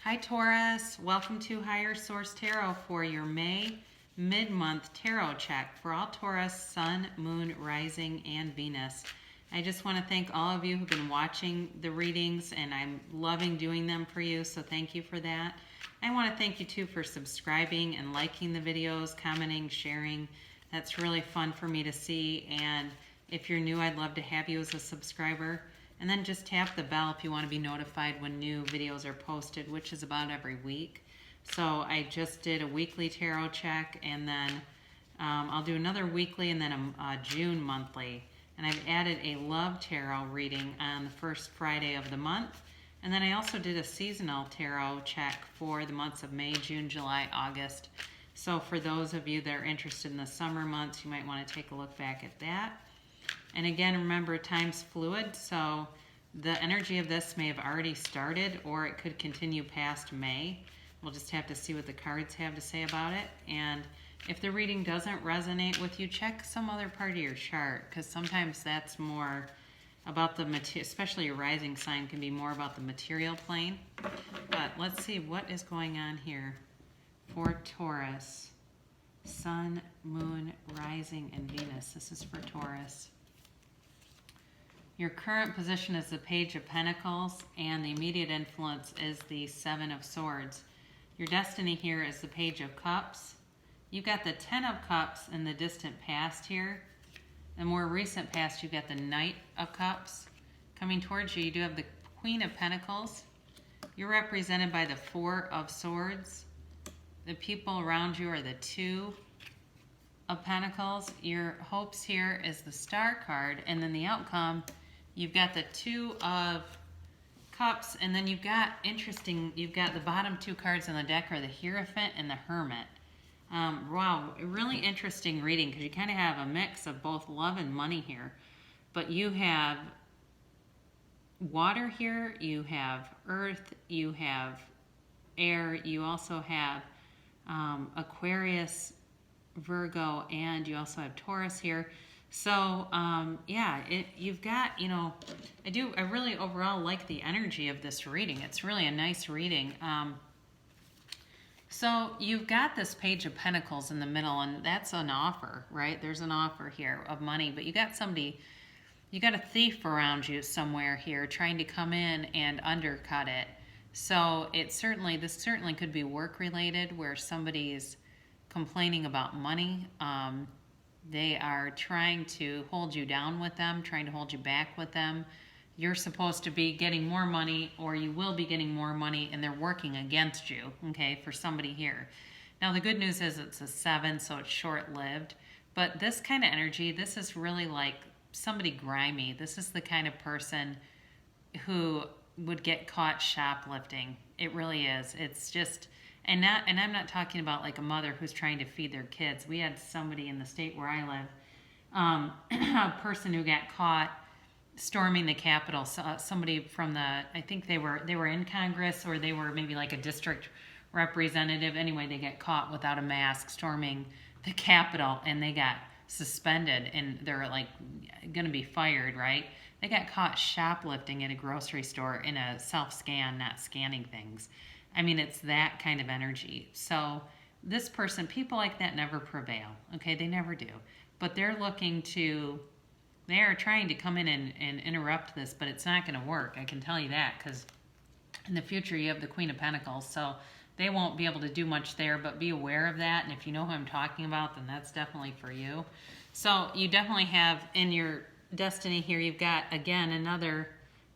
Hi Taurus, welcome to Higher Source Tarot for your May mid-month tarot check for all Taurus, Sun, Moon, Rising, and Venus. I just want to thank all of you who've been watching the readings, and I'm loving doing them for you, so thank you for that. I want to thank you too for subscribing and liking the videos, commenting, sharing. That's really fun for me to see, and if you're new, I'd love to have you as a subscriber. And then just tap the bell if you want to be notified when new videos are posted, which is about every week. So I just did a weekly tarot check, and then I'll do another weekly and then a June monthly. And I've added a love tarot reading on the first Friday of the month. And then I also did a seasonal tarot check for the months of May, June, July, August. So for those of you that are interested in the summer months, you might want to take a look back at that. And again, remember, time's fluid, so the energy of this may have already started, or it could continue past May. We'll just have to see what the cards have to say about it. And if the reading doesn't resonate with you, check some other part of your chart, because sometimes that's more about the material, especially your rising sign can be more about the material plane. But let's see what is going on here for Taurus. Sun, Moon, Rising, and Venus. This is for Taurus. Your current position is the Page of Pentacles, and the immediate influence is the Seven of Swords. Your destiny here is the Page of Cups. You've got the Ten of Cups in the distant past here. The more recent past, you've got the Knight of Cups. Coming towards you, you do have the Queen of Pentacles. You're represented by the Four of Swords. The people around you are the Two of Pentacles. Your hopes here is the Star card, and then the outcome, you've got the Two of Cups, and then you've got the bottom two cards on the deck are the Hierophant and the Hermit. Wow, really interesting reading, because you kind of have a mix of both love and money here. But you have water here, you have earth, you have air, you also have Aquarius, Virgo, and you also have Taurus here. So yeah, you've got, I really overall like the energy of this reading. It's really a nice reading. So you've got this Page of Pentacles in the middle, and that's an offer, right? There's an offer here of money, but you got a thief around you somewhere here trying to come in and undercut it. So this certainly could be work related, where somebody's complaining about money. They are trying to hold you down with them, trying to hold you back with them. You're supposed to be getting more money, or you will be getting more money, and they're working against you, okay, for somebody here. Now, the good news is it's a 7, so it's short-lived. But this kind of energy, this is really like somebody grimy. This is the kind of person who would get caught shoplifting. It really is. It's just, and I'm not talking about like a mother who's trying to feed their kids. We had somebody in the state where I live, a person who got caught storming the Capitol. Somebody from I think they were in Congress, or they were maybe like a district representative. Anyway, they got caught without a mask storming the Capitol, and they got suspended, and they're like going to be fired, right? They got caught shoplifting at a grocery store in a self-scan, not scanning things. I mean, it's that kind of energy. So this person, people like that never prevail, okay? They never do. But they are trying to come in and interrupt this, but it's not going to work. I can tell you that, because in the future you have the Queen of Pentacles, so they won't be able to do much there, but be aware of that. And if you know who I'm talking about, then that's definitely for you. So you definitely have in your destiny here, you've got, again, another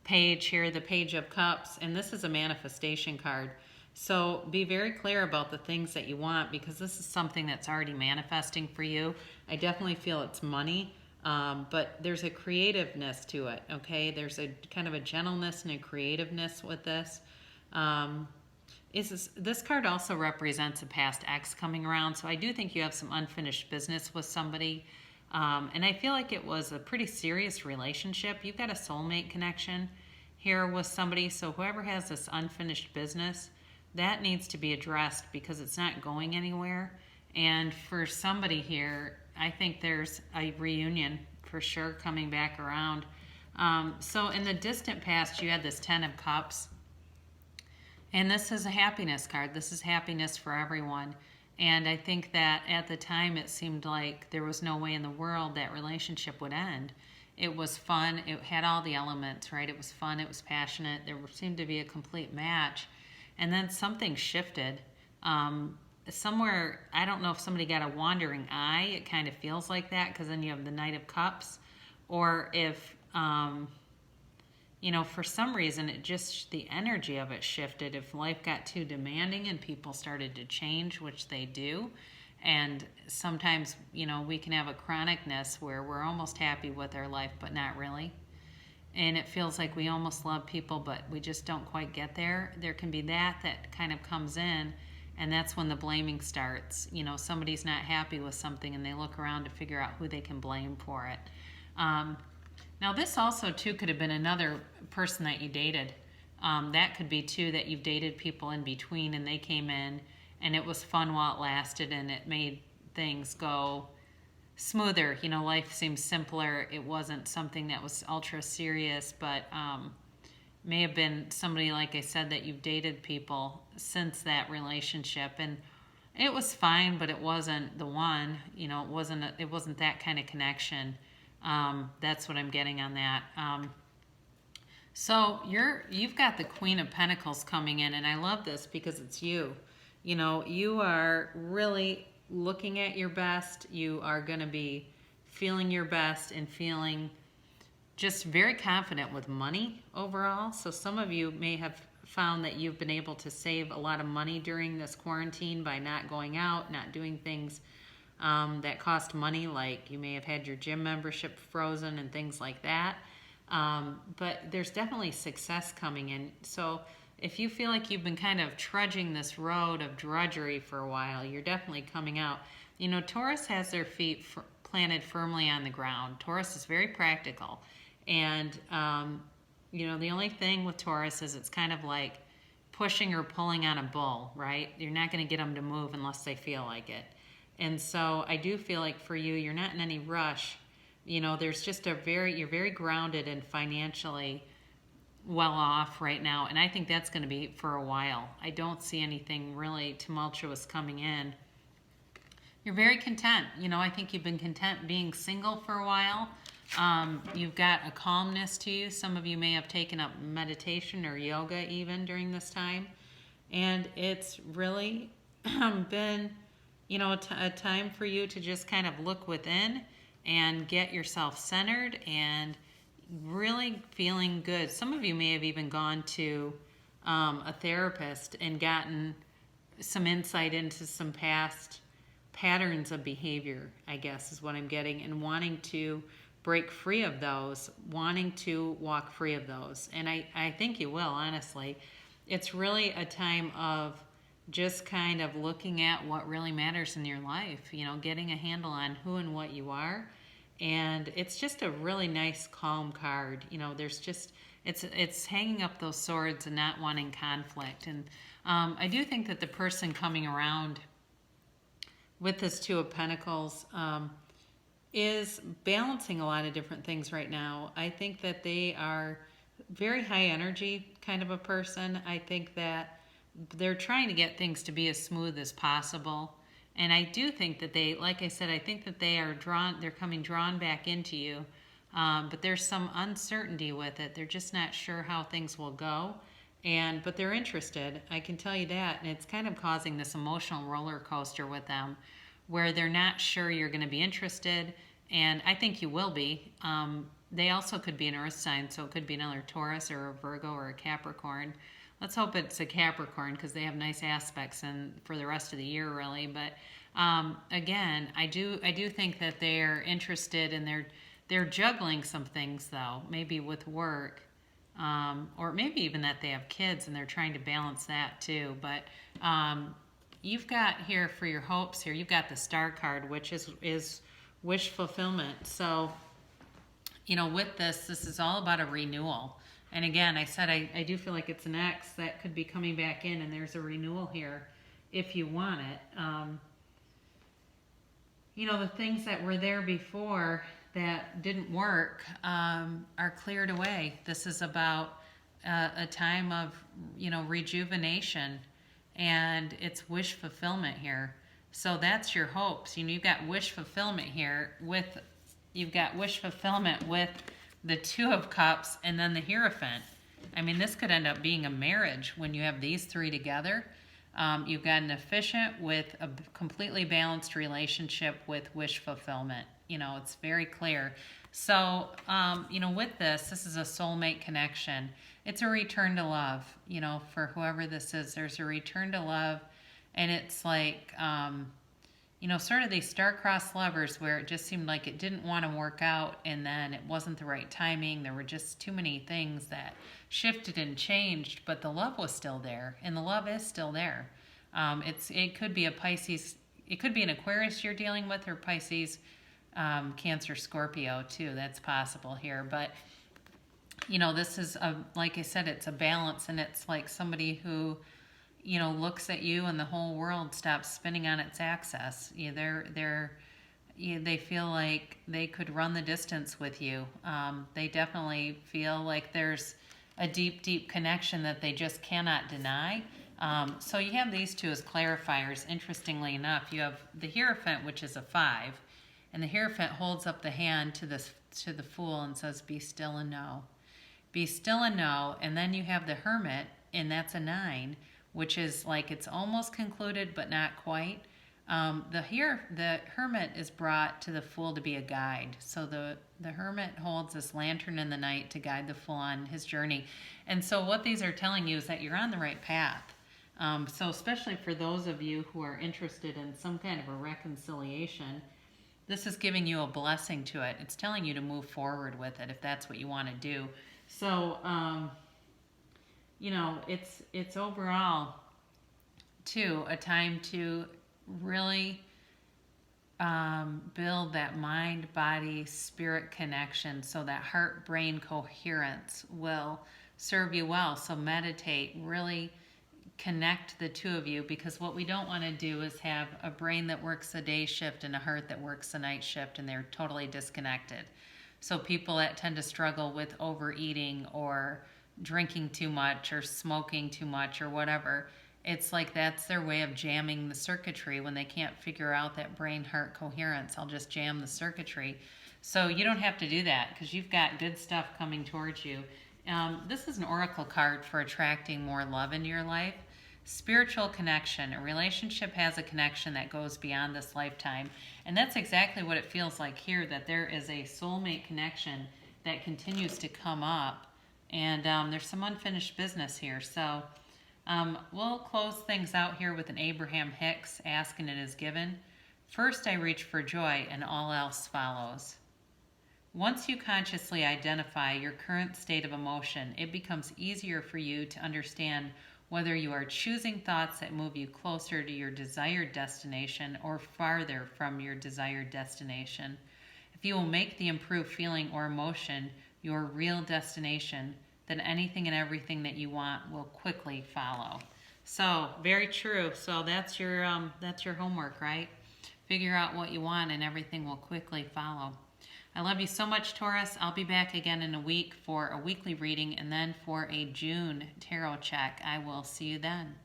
page here, the Page of Cups, and this is a manifestation card. So be very clear about the things that you want, because this is something that's already manifesting for you. I definitely feel it's money. But there's a creativeness to it, okay? There's a kind of a gentleness and a creativeness with this. This card also represents a past ex coming around, so I do think you have some unfinished business with somebody. And I feel like it was a pretty serious relationship. You've got a soulmate connection here with somebody, so whoever has this unfinished business, that needs to be addressed, because it's not going anywhere. And for somebody here, I think there's a reunion for sure coming back around. So in the distant past, you had this Ten of Cups. And this is a happiness card. This is happiness for everyone. And I think that at the time it seemed like there was no way in the world that relationship would end. It was fun. It had all the elements, right? It was fun. It was passionate. There seemed to be a complete match. And then something shifted. Somewhere, I don't know if somebody got a wandering eye. It kind of feels like that because then you have the Knight of Cups. Or if, for some reason, the energy of it shifted. If life got too demanding and people started to change, which they do. And sometimes, we can have a chronicness where we're almost happy with our life, but not really. And it feels like we almost love people, but we just don't quite get there. There can be that kind of comes in, and that's when the blaming starts. Somebody's not happy with something, and they look around to figure out who they can blame for it. Now, this also, too, could have been another person that you dated. That could be, too, that you've dated people in between, and they came in, and it was fun while it lasted, and it made things go smoother. Life seemed simpler. It wasn't something that was ultra serious, but may have been somebody, like I said, that you've dated people since that relationship, and it was fine, but it wasn't the one. It wasn't that kind of connection. That's what I'm getting on that. So you've got the Queen of Pentacles coming in, and I love this because it's you. You are really looking at your best. You are going to be feeling your best and feeling just very confident with money overall. So some of you may have found that you've been able to save a lot of money during this quarantine by not going out, not doing things that cost money, like you may have had your gym membership frozen and things like that. But there's definitely success coming in. So if you feel like you've been kind of trudging this road of drudgery for a while, you're definitely coming out. Taurus has their feet planted firmly on the ground. Taurus is very practical. And, the only thing with Taurus is it's kind of like pushing or pulling on a bull, right? You're not going to get them to move unless they feel like it. And so I do feel like for you, you're not in any rush. There's just you're very grounded and financially well off right now. And I think that's going to be for a while. I don't see anything really tumultuous coming in. You're very content. I think you've been content being single for a while. You've got a calmness to you. Some of you may have taken up meditation or yoga even during this time. And it's really been, a time for you to just kind of look within and get yourself centered and really feeling good. Some of you may have even gone to a therapist and gotten some insight into some past patterns of behavior, I guess is what I'm getting, and wanting to break free of those, wanting to walk free of those. And I think you will, honestly. It's really a time of just kind of looking at what really matters in your life, getting a handle on who and what you are. And it's just a really nice, calm card. There's just, it's hanging up those swords and not wanting conflict. And I do think that the person coming around with this Two of Pentacles is balancing a lot of different things right now. I think that they are very high energy kind of a person. I think that they're trying to get things to be as smooth as possible. And I do think that they, like I said, I think that they're coming drawn back into you. But there's some uncertainty with it. They're just not sure how things will go. But they're interested. I can tell you that. And it's kind of causing this emotional roller coaster with them where they're not sure you're going to be interested. And I think you will be. They also could be an earth sign. So it could be another Taurus or a Virgo or a Capricorn. Let's hope it's a Capricorn because they have nice aspects for the rest of the year, really. But again, I do think that they're interested and they're juggling some things, though, maybe with work, or maybe even that they have kids and they're trying to balance that too. But you've got here for your hopes here, you've got the Star card, which is wish fulfillment. So, with this is all about a renewal. And again, I said I do feel like it's an ex that could be coming back in, and there's a renewal here if you want it. The things that were there before that didn't work are cleared away. This is about a time of, rejuvenation, and it's wish fulfillment here. So that's your hopes. You've got wish fulfillment here you've got wish fulfillment with the Two of Cups and then the Hierophant. I mean, this could end up being a marriage when you have these three together. You've got an efficient with a completely balanced relationship with wish fulfillment. It's very clear. So, with this is a soulmate connection. It's a return to love, for whoever this is. There's a return to love, and it's like, sort of these star-crossed lovers where it just seemed like it didn't want to work out, and then it wasn't the right timing. There were just too many things that shifted and changed, but the love was still there, and the love is still there. It could be a Pisces, it could be an Aquarius you're dealing with, or Pisces, Cancer, Scorpio too. That's possible here, but this is like I said, it's a balance, and it's like somebody who looks at you and the whole world stops spinning on its axis. They feel like they could run the distance with you. They definitely feel like there's a deep, deep connection that they just cannot deny. So you have these two as clarifiers. Interestingly enough, you have the Hierophant, which is a 5, and the Hierophant holds up the hand to the Fool and says, "Be still and know." Be still and know. And then you have the Hermit, and that's a 9, which is like it's almost concluded but not quite. The Hermit is brought to the Fool to be a guide. So the Hermit holds this lantern in the night to guide the Fool on his journey. And so what these are telling you is that you're on the right path. So especially for those of you who are interested in some kind of a reconciliation, this is giving you a blessing to it. It's telling you to move forward with it if that's what you want to do. So, it's overall, too, a time to really build that mind, body, spirit connection, so that heart-brain coherence will serve you well. So meditate, really connect the two of you, because what we don't want to do is have a brain that works the day shift and a heart that works the night shift, and they're totally disconnected. So people that tend to struggle with overeating or drinking too much or smoking too much or whatever, it's like that's their way of jamming the circuitry when they can't figure out that brain-heart coherence. I'll just jam the circuitry. So you don't have to do that, because you've got good stuff coming towards you. This is an oracle card for attracting more love into your life. Spiritual connection. A relationship has a connection that goes beyond this lifetime. And that's exactly what it feels like here, that there is a soulmate connection that continues to come up. And there's some unfinished business here. So we'll close things out here with an Abraham Hicks, ask and it is given. First I reach for joy and all else follows. Once you consciously identify your current state of emotion, it becomes easier for you to understand whether you are choosing thoughts that move you closer to your desired destination or farther from your desired destination. If you will make the improved feeling or emotion your real destination, then anything and everything that you want will quickly follow. So, very true. So that's your homework, right? Figure out what you want and everything will quickly follow. I love you so much, Taurus. I'll be back again in a week for a weekly reading and then for a June tarot check. I will see you then.